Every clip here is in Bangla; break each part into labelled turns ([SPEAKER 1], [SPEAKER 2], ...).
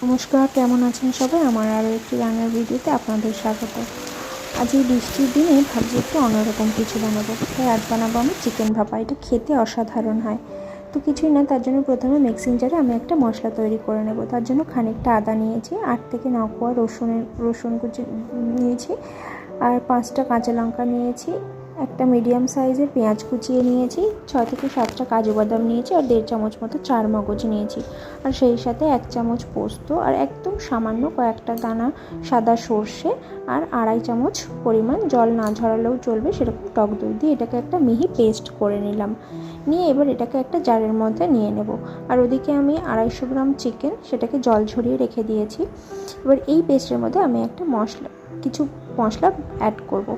[SPEAKER 1] নমস্কার, কেমন আছেন সবাই? আমার আরও একটি রান্নার ভিডিওতে আপনাদের স্বাগত। আজ এই বৃষ্টির দিনে ভাবছি একটু অন্যরকম কিছু বানাবো। তাই আজ বানাবো আমি চিকেন ভাপা। এটা খেতে অসাধারণ হয়। তো কিছুই না, তার জন্য প্রথমে মিক্সিং জারে আমি একটা মশলা তৈরি করে নেব। তার জন্য খানিকটা আদা নিয়েছি, 8 থেকে 9 কোয়া রসুন কুচি নিয়েছি, আর 5টা কাঁচা লঙ্কা নিয়েছি, একটা মিডিয়াম সাইজের পেঁয়াজ কুচিয়ে নিয়েছি, 6 থেকে 7টা কাজু বাদাম নিয়েছি, আর 1.5 চামচ মতো চার মগজ নিয়েছি, আর সেই সাথে 1 চামচ পোস্ত, আর একদম সামান্য কয়েকটা দানা সাদা সর্ষে, আর 2.5 চামচ পরিমাণ, জল না ঝরালেও চলবে সেরকম, টক দই দিয়ে এটাকে একটা মিহি পেস্ট করে নিলাম। নিয়ে এবার এটাকে একটা জারের মধ্যে নিয়ে নেব। আর ওদিকে আমি 250 গ্রাম চিকেন, সেটাকে জল ঝরিয়ে রেখে দিয়েছি। এবার এই পেস্টের মধ্যে আমি একটা কিছু মশলা অ্যাড করব।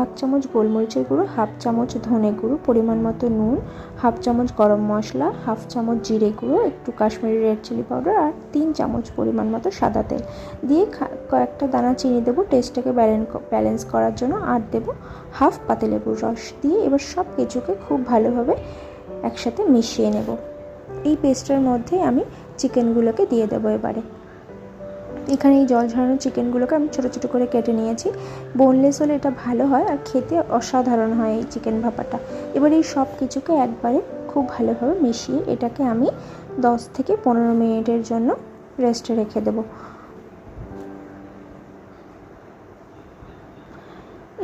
[SPEAKER 1] 1 চামচ গোলমরিচের গুঁড়ো, 1/2 চামচ ধনে গুঁড়ো, পরিমাণ মতো নুন, 1/2 চামচ গরম মশলা, 1/2 চামচ জিরে গুঁড়ো, একটু কাশ্মীরি রেড চিলি পাউডার, আর 3 চামচ পরিমাণ মতো সাদা তেল দিয়ে কয়েকটা দানা চিনি দেবো টেস্টটাকে ব্যালেন্স করার জন্য, আর দেবো 1/2 পাতিলেবুর রস দিয়ে এবার সব কিছুকে খুব ভালোভাবে একসাথে মিশিয়ে নেব। এই পেস্টের মধ্যে আমি চিকেনগুলোকে দিয়ে দেবো। এখানে এই জল ঝরানো চিকেনগুলোকে আমি ছোটো ছোটো করে কেটে নিয়েছি। বোনলেস হলে এটা ভালো হয়, আর খেতে অসাধারণ হয় এই চিকেন ভাপাটা। এবার এই সব কিছুকে একবারে খুব ভালোভাবে মিশিয়ে এটাকে আমি 10 থেকে 15 মিনিটের জন্য রেস্টে রেখে দেবো।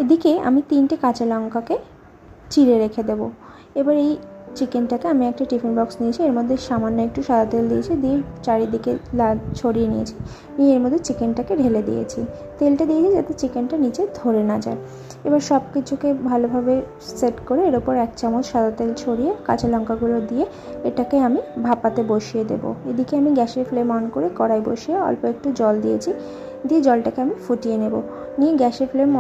[SPEAKER 1] এদিকে আমি 3টে কাঁচা লঙ্কাকে চিড়ে রেখে দেবো। এবার এই চিকেনটাকে আমি একটা টিফিন বক্স নিয়েছি, এর মধ্যে সামান্য একটু সাদা তেল দিয়েছি, দিয়ে চারিদিকে ছড়িয়ে নিয়েছি, নিয়ে এর মধ্যে চিকেনটাকে ঢেলে দিয়েছি। তেলটা দিয়েছি যাতে চিকেনটা নিচে ধরে না যায়। এবার সব কিছুকে ভালোভাবে সেট করে এর ওপর 1 চামচ সাদা তেল ছড়িয়ে কাঁচা লঙ্কাগুলো দিয়ে এটাকে আমি ভাপাতে বসিয়ে দেবো। এদিকে আমি গ্যাসের ফ্লেম অন করে কড়াই বসিয়ে অল্প একটু জল দিয়েছি, দিয়ে জলটাকে আমি ফুটিয়ে নেব। নিয়ে গ্যাসের ফ্লেম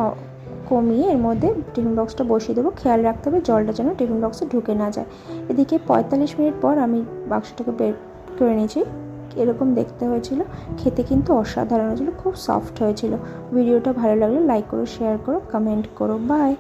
[SPEAKER 1] কমিয়ে এর মধ্যে টিফিন বক্সটা বসিয়ে দেবো। খেয়াল রাখতে হবে জলটা যেন টিফিন বক্সে ঢুকে না যায়। এদিকে 45 মিনিট পর আমি বাক্সটাকে বের করে নিয়েছি। এরকম দেখতে হয়েছিল, খেতে কিন্তু অসাধারণ হয়েছিল, খুব সফট হয়েছিল। ভিডিওটা ভালো লাগলে লাইক করো, শেয়ার করো, কমেন্ট করো। বাই।